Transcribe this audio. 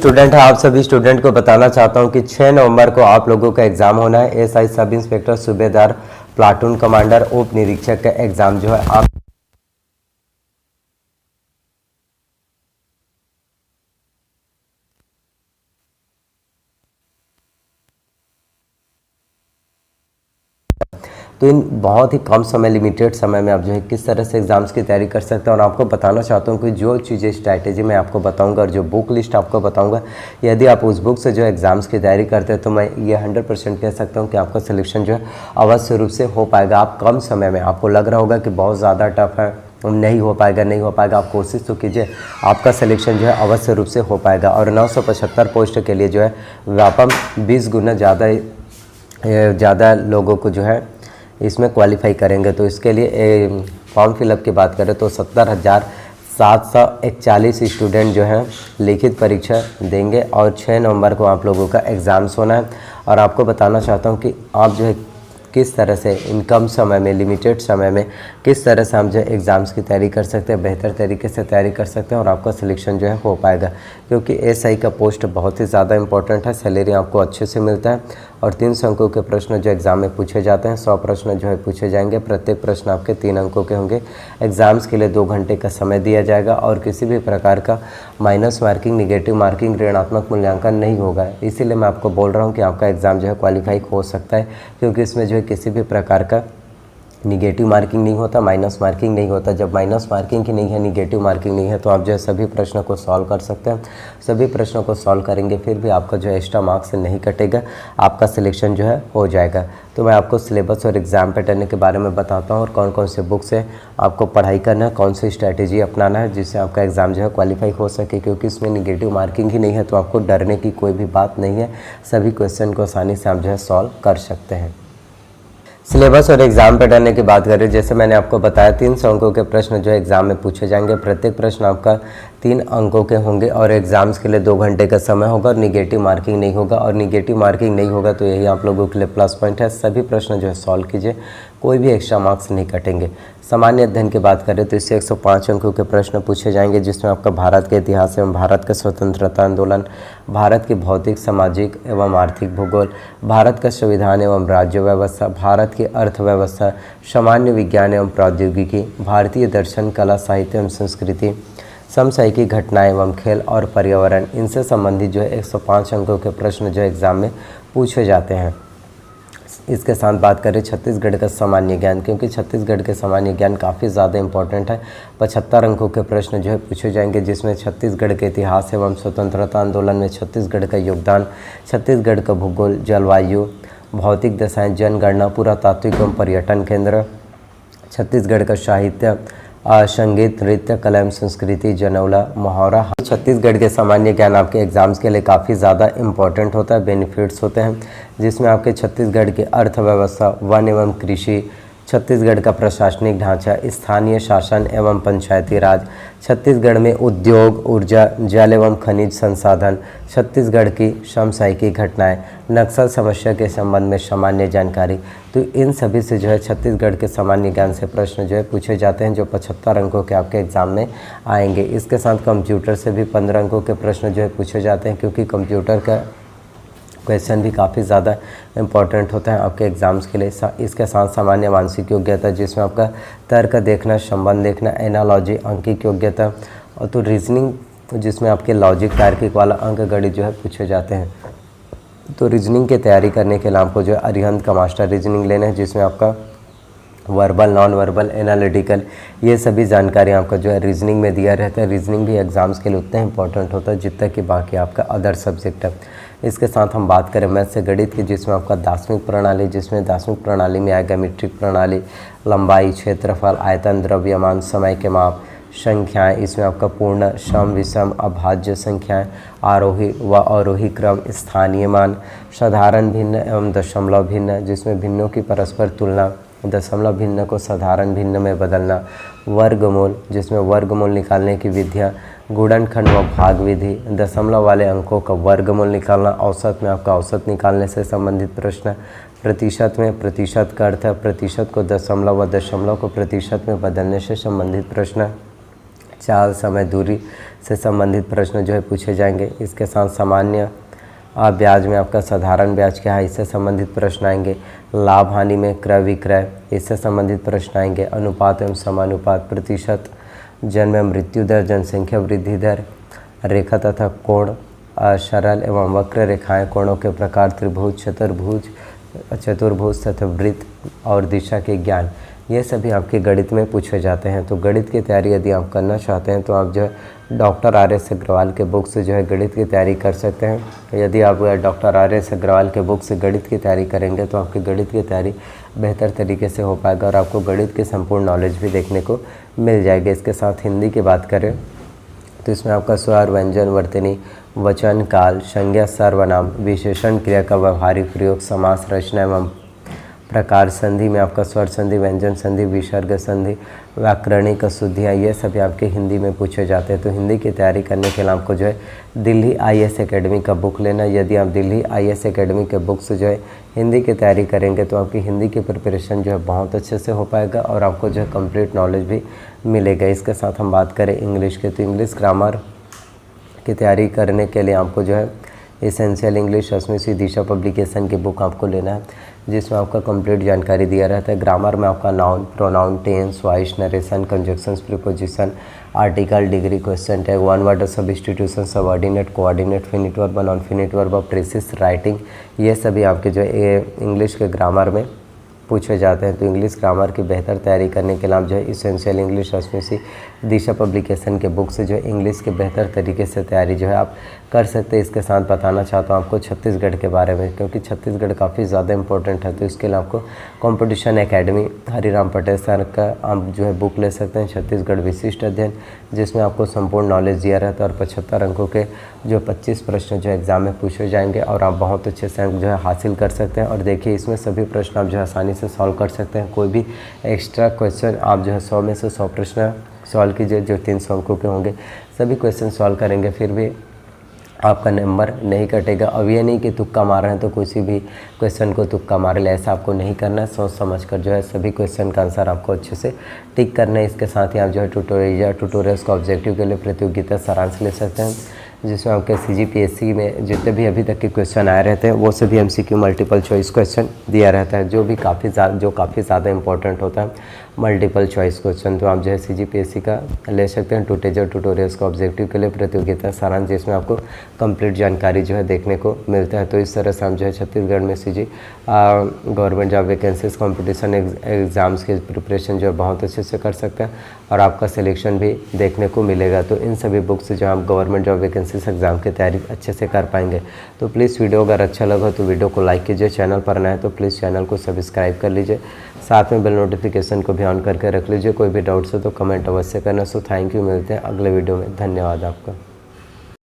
Student है, आप सभी स्टूडेंट को बताना चाहता हूं कि 6 नवंबर को आप लोगों का एग्जाम होना है। एसआई सब इंस्पेक्टर, सूबेदार, प्लाटून कमांडर, उप निरीक्षक का एग्जाम जो है आप तो इन बहुत ही कम समय, लिमिटेड समय में आप जो है किस तरह से एग्ज़ाम्स की तैयारी कर सकते हैं। और आपको बताना चाहता हूं कि जो चीज़ें स्ट्रैटेजी मैं आपको बताऊंगा और जो बुक लिस्ट आपको बताऊंगा, यदि आप उस बुक से जो एग्ज़ाम्स की तैयारी करते हैं तो मैं ये 100% कह सकता हूं कि आपका सिलेक्शन जो है अवश्य रूप से हो पाएगा। आप कम समय में, आपको लग रहा होगा कि बहुत ज़्यादा टफ है, नहीं हो पाएगा, आप कोशिश तो कीजिए, आपका सिलेक्शन जो है अवश्य रूप से हो पाएगा। और 975 पोस्ट के लिए जो है व्यापम 20 गुना ज़्यादा लोगों को जो है इसमें क्वालिफाई करेंगे। तो इसके लिए फॉर्म फिलअप की बात करें तो 70,741 स्टूडेंट जो हैं लिखित परीक्षा देंगे और 6 नवंबर को आप लोगों का एग्ज़ाम्स होना है। और आपको बताना चाहता हूं कि आप जो है किस तरह से इन कम समय में, लिमिटेड समय में किस तरह से हम जो एग्ज़ाम्स की तैयारी कर सकते हैं, बेहतर तरीके से तैयारी कर सकते हैं और आपका सिलेक्शन जो है हो पाएगा। क्योंकि एसआई का पोस्ट बहुत ही ज़्यादा इंपॉर्टेंट है, सैलरी आपको अच्छे से मिलता है और 300 अंकों के प्रश्न जो एग्ज़ाम में पूछे जाते हैं, 100 प्रश्न जो है पूछे जाएंगे। प्रत्येक प्रश्न आपके 3 अंकों के होंगे। एग्ज़ाम्स के लिए 2 घंटे का समय दिया जाएगा और किसी भी प्रकार का माइनस मार्किंग, निगेटिव मार्किंग, ऋणात्मक मूल्यांकन नहीं होगा। इसीलिए मैं आपको बोल रहा हूँ कि आपका एग्ज़ाम जो है क्वालिफाई हो सकता है, क्योंकि इसमें जो है किसी भी प्रकार का निगेटिव मार्किंग नहीं होता, माइनस मार्किंग नहीं होता। जब माइनस मार्किंग ही नहीं है, निगेटिव मार्किंग नहीं है, तो आप जो है सभी प्रश्नों को सॉल्व कर सकते हैं। सभी प्रश्नों को सॉल्व करेंगे, फिर भी आपका जो है एक्स्ट्रा मार्क्स नहीं कटेगा, आपका सिलेक्शन जो है हो जाएगा। तो मैं आपको सिलेबस और एग्ज़ाम पैटर्न के बारे में बताता हूँ और कौन कौन से बुक से आपको पढ़ाई करना है, कौन सी स्ट्रैटेजी अपनाना है जिससे आपका एग्ज़ाम जो है क्वालिफाई हो सके। क्योंकि इसमें निगेटिव मार्किंग ही नहीं है तो आपको डरने की कोई भी बात नहीं है, सभी क्वेश्चन को आसानी से आप जो है सॉल्व कर सकते हैं। सिलेबस और एग्जाम पैटर्न की बात करें, जैसे मैंने आपको बताया 300 अंकों के प्रश्न जो एग्जाम में पूछे जाएंगे। प्रत्येक प्रश्न आपका 3 अंकों के होंगे और एग्जाम्स के लिए 2 घंटे का समय होगा और निगेटिव मार्किंग नहीं होगा। और निगेटिव मार्किंग नहीं होगा तो यही आप लोगों के लिए प्लस पॉइंट है। सभी प्रश्न जो है सॉल्व कीजिए, कोई भी एक्स्ट्रा मार्क्स नहीं कटेंगे। सामान्य अध्ययन की बात करें तो इससे 105 अंकों के प्रश्न पूछे जाएंगे, जिसमें आपका भारत के इतिहास एवं भारत का स्वतंत्रता आंदोलन, भारत की भौतिक, सामाजिक एवं आर्थिक भूगोल, भारत का संविधान एवं राज्य व्यवस्था, भारत की अर्थव्यवस्था, सामान्य विज्ञान एवं प्रौद्योगिकी, भारतीय दर्शन, कला, साहित्य एवं संस्कृति, समसामयिक घटनाएं एवं खेल और पर्यावरण, इनसे संबंधित जो है 105 अंकों के प्रश्न जो एग्ज़ाम में पूछे जाते हैं। इसके साथ बात करें छत्तीसगढ़ का सामान्य ज्ञान, क्योंकि छत्तीसगढ़ के सामान्य ज्ञान काफ़ी ज़्यादा इंपॉर्टेंट है। 75 अंकों के प्रश्न जो है पूछे जाएंगे, जिसमें छत्तीसगढ़ के इतिहास एवं स्वतंत्रता आंदोलन में छत्तीसगढ़ का योगदान, छत्तीसगढ़ का भूगोल, जलवायु, भौतिक दशाएँ, जनगणना, पुरातात्विक एवं पर्यटन केंद्र, छत्तीसगढ़ का साहित्य, संगीत, नृत्य, कला एवं संस्कृति, जनौला, मुहावरा। छत्तीसगढ़ के सामान्य ज्ञान आपके एग्जाम्स के लिए काफ़ी ज़्यादा इंपॉर्टेंट होता है, बेनिफिट्स होते हैं, जिसमें आपके छत्तीसगढ़ की अर्थव्यवस्था, वन एवं कृषि, छत्तीसगढ़ का प्रशासनिक ढांचा, स्थानीय शासन एवं पंचायती राज, छत्तीसगढ़ में उद्योग, ऊर्जा, जल एवं खनिज संसाधन, छत्तीसगढ़ की समसामयिक घटनाएं, नक्सल समस्या के संबंध में सामान्य जानकारी। तो इन सभी से जो है छत्तीसगढ़ के सामान्य ज्ञान से प्रश्न जो है पूछे जाते हैं, जो 75 अंकों के आपके एग्जाम में आएंगे। इसके साथ कंप्यूटर से भी 15 अंकों के प्रश्न जो है पूछे जाते हैं, क्योंकि कंप्यूटर का क्वेश्चन भी काफ़ी ज़्यादा इंपॉर्टेंट होता है आपके एग्ज़ाम्स के लिए। इसके साथ सामान्य मानसिक योग्यता, जिसमें आपका तर्क देखना, संबंध देखना, एनालॉजी, अंकिक योग्यता, और तो रीजनिंग, जिसमें आपके लॉजिक, तार्किक वाला अंक गणित जो है पूछे जाते हैं। तो रीजनिंग की तैयारी करने के लिए आपको जो है अरिहंत का मास्टर रीजनिंग लेना है, जिसमें आपका वर्बल, नॉन वर्बल, एनालिटिकल, ये सभी जानकारी आपका जो है रीजनिंग में दिया रहता है। रीजनिंग भी एग्जाम्स के लिए उतना इंपॉर्टेंट होता है जितना कि बाकी आपका अदर सब्जेक्ट है। इसके साथ हम बात करें मैथ से गणित की, जिसमें आपका दार्शनिक प्रणाली, जिसमें दार्शनिक प्रणाली में आएगा मीट्रिक प्रणाली, लंबाई, क्षेत्रफल, आयतन, द्रव्यमान, समय के माप, संख्याएं, इसमें आपका पूर्ण, सम, विषम, अभाज्य संख्याएं, आरोही व अवरोही क्रम, स्थानीय मान, साधारण भिन्न एवं दशमलव भिन्न, जिसमें भिन्नों की परस्पर तुलना, दशमलव भिन्न को साधारण भिन्न में बदलना, वर्गमूल, जिसमें वर्गमूल निकालने की विधियाँ, गुणनखंड व भाग विधि, दशमलव वाले अंकों का वर्गमूल निकालना, औसत में आपका औसत निकालने से संबंधित प्रश्न, प्रतिशत में प्रतिशत का अर्थ है प्रतिशत को दशमलव व दशमलव को प्रतिशत में बदलने से संबंधित प्रश्न, चाल, समय, दूरी से संबंधित प्रश्न जो है पूछे जाएंगे। इसके साथ सामान्य ब्याज में आपका साधारण ब्याज क्या है, इससे संबंधित प्रश्न आएंगे। लाभ हानि में क्रय विक्रय, इससे संबंधित प्रश्न आएंगे। अनुपात एवं समानुपात, प्रतिशत, जन्म एवं मृत्यु दर, जनसंख्या वृद्धि दर, रेखा तथा कोण, सरल एवं वक्र रेखाएं, कोणों के प्रकार, त्रिभुज, चतुर्भुज तथा वृत्त और दिशा के ज्ञान, ये सभी आपके गणित में पूछे जाते हैं। तो गणित की तैयारी यदि आप करना चाहते हैं तो आप जो है डॉक्टर RS अग्रवाल के बुक से जो है गणित की तैयारी कर सकते हैं। यदि आप डॉक्टर RS अग्रवाल के बुक से गणित की तैयारी करेंगे तो आपकी गणित की तैयारी बेहतर तरीके से हो पाएगा और आपको गणित की संपूर्ण नॉलेज भी देखने को मिल जाएगी। इसके साथ हिंदी की बात करें तो इसमें आपका स्वर, व्यंजन, वर्तनी, वचन, काल, संज्ञा, सर्वनाम, विशेषण, क्रिया का व्यवहारिक प्रयोग, समास रचना एवं प्रकार, संधि में आपका स्वर संधि, व्यंजन संधि, विसर्ग संधि, व्याकरणिक अशुद्धियाँ, ये सभी आपके हिंदी में पूछे जाते हैं। तो हिंदी की तैयारी करने के लिए आपको जो है दिल्ली IAS एकेडमी का बुक लेना। यदि आप दिल्ली IAS एकेडमी के बुक से जो है हिंदी की तैयारी करेंगे तो आपकी हिंदी की प्रिपरेशन जो है बहुत अच्छे से हो पाएगा और आपको जो है कंप्लीट नॉलेज भी मिलेगा। इसके साथ हम बात करें इंग्लिश के, तो इंग्लिश ग्रामर की तैयारी करने के लिए आपको जो है एसेंशियल इंग्लिश अस्मिसी दिशा पब्लिकेशन की बुक आपको लेना है, जिसमें आपका कंप्लीट जानकारी दिया रहता है। ग्रामर में आपका noun, pronoun, tense, voice, narration, conjunctions, preposition, article, degree, question tag, one word substitution, subordinate, coordinate, finite verb, non finite verb, precis, writing, ये सभी आपके जो है इंग्लिश के ग्रामर में पूछे जाते हैं। तो इंग्लिश ग्रामर की बेहतर तैयारी करने के लिए आप जो है इसेंशियल इंग्लिश अस्मिसी दिशा पब्लिकेशन के बुक से जो है इंग्लिश के बेहतर तरीके से तैयारी जो है आप कर सकते हैं। इसके साथ बताना चाहता हूँ आपको छत्तीसगढ़ के बारे में, क्योंकि छत्तीसगढ़ काफ़ी ज़्यादा इंपॉर्टेंट है। तो इसके लिए आपको competition academy Hariram Patel sir का आप जो है बुक ले सकते हैं, छत्तीसगढ़ विशिष्ट अध्ययन, जिसमें आपको संपूर्ण नॉलेज दिया रहता है और 75 अंकों के जो 25 प्रश्न जो एग्ज़ाम में पूछे जाएंगे और आप बहुत अच्छे से अंक जो है हासिल कर सकते हैं। और देखिए इसमें सभी प्रश्न आप जो है आसानी से सॉल्व कर सकते हैं। कोई भी एक्स्ट्रा क्वेश्चन आप जो है 100 में से 100 प्रश्न सॉल्व कीजिए जो 300 अंकों के होंगे, सभी क्वेश्चन सॉल्व करेंगे फिर भी आपका नंबर नहीं कटेगा। अब ये नहीं कि तुक्का मार रहे हैं तो किसी भी क्वेश्चन को तुक्का मार ले, ऐसा आपको नहीं करना है। सोच समझ कर जो है सभी क्वेश्चन का आंसर आपको अच्छे से टिक करना है। इसके साथ ही आप जो है ट्यूटोरियल्स का ऑब्जेक्टिव के लिए प्रतियोगिता सारांश ले सकते हैं, जिसमें आपके CGPSC में जितने भी अभी तक के क्वेश्चन आए रहते हैं वो सभी MCQ मल्टीपल चॉइस क्वेश्चन दिया रहता है, जो काफ़ी ज़्यादा इंपॉर्टेंट होता है मल्टीपल चॉइस क्वेश्चन। तो आप जो है CGPSC का ले सकते हैं ट्यूटोरियल्स का ऑब्जेक्टिव के लिए प्रतियोगिता सारांश, जिसमें आपको कंप्लीट जानकारी जो है देखने को मिलता है। तो इस तरह से हम जो है छत्तीसगढ़ में government job vacancies competition exams की प्रिपरेशन जो है बहुत अच्छे से कर सकते हैं और आपका सिलेक्शन भी देखने को मिलेगा। तो इन सभी बुक से जो आप गवर्नमेंट जॉब वैकेंसीज एग्ज़ाम की तैयारी अच्छे से कर पाएंगे। तो प्लीज़ वीडियो अगर अच्छा लगा तो वीडियो को लाइक कीजिए, चैनल पर नए हैं तो प्लीज़ चैनल को सब्सक्राइब कर लीजिए, साथ में बेल नोटिफिकेशन को भी ऑन करके रख लीजिए। कोई भी डाउट्स हो तो कमेंट अवश्य करना। सो थैंक यू, मिलते हैं अगले वीडियो में। धन्यवाद आपका।